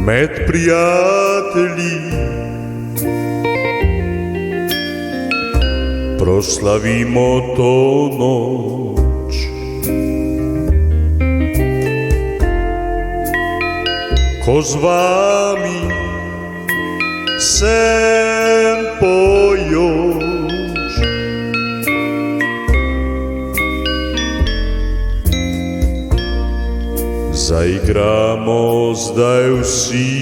med prijatelji proslavimo to noč. Ko z vami sem pojoč, zaigramo zdaj vsi,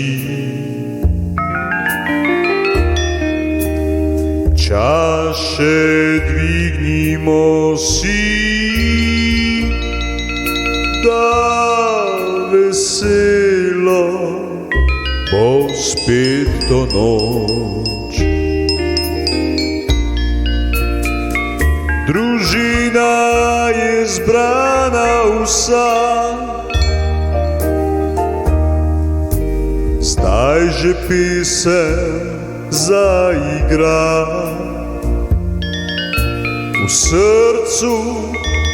čaše dvignimo si, da veselo bo spet to noč. Družina je zbrana vsa, zdaj že pesem zaigra. V srcu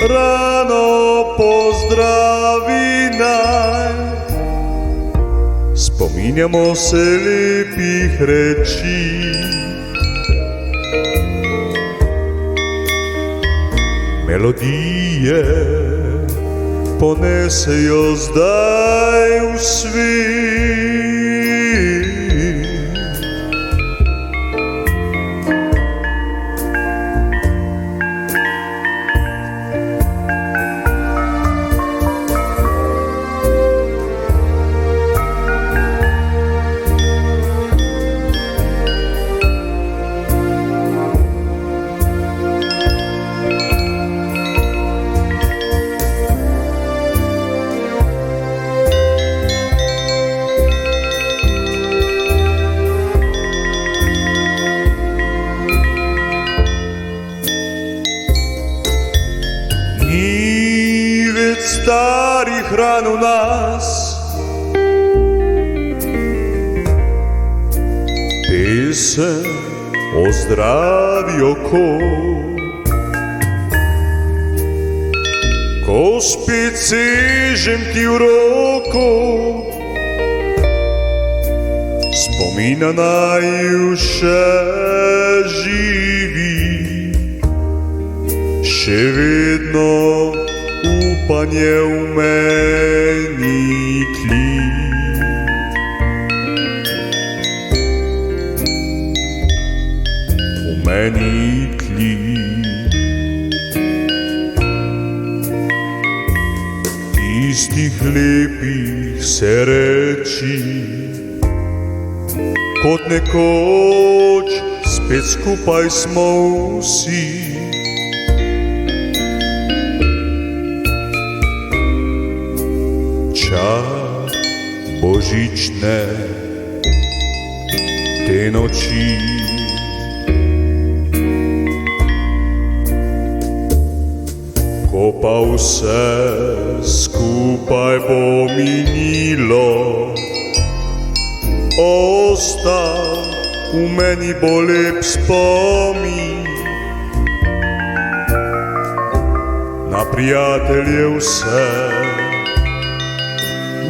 rano pozdravi naj, spominjamo se lepih reči. Melodije ponesejo zdaj v svet. Ni več starih ran v nas, pesem ozdravi oko. Ko spet sežem ti v roko, spomina naju še živi. Še vedno upanje v meni tli. V meni tli. Tistih lepih se reči, kot nekoč spet skupaj smo vsi. Čar božične te noči, ko pa vse skupaj bo minilo, ostal v meni bo lep spomin na prijatelje vse.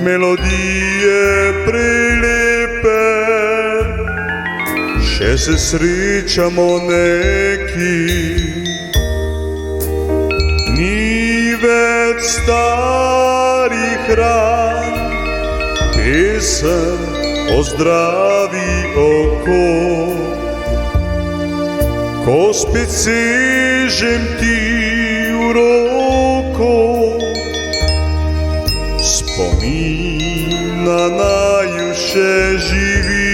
Melodije prelepe, še se srečamo neki. Ni več starih ran, pesem ozdravi oko. Ko spet sežem ti v roko, spomina naju še živi.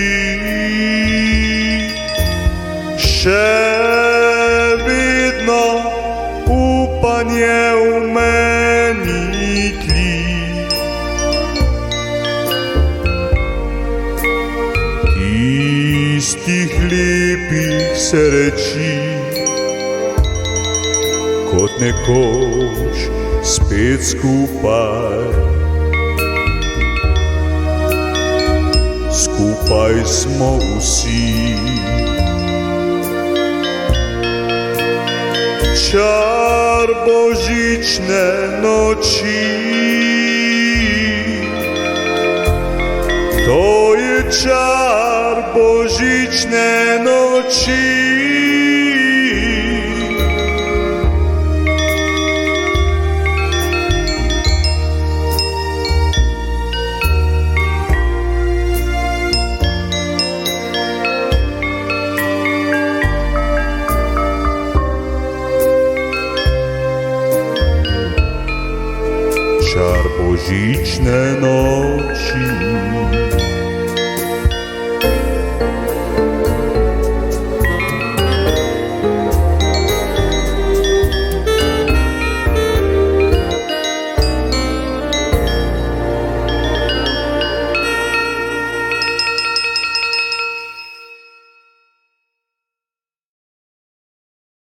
Še vedno upanje v meni tli. Tistih lepih se reči, kot nekoč spet skupaj. Skupaj smo vsi. Čar božične noči, To je čar božićne noći. Čar božićne noći.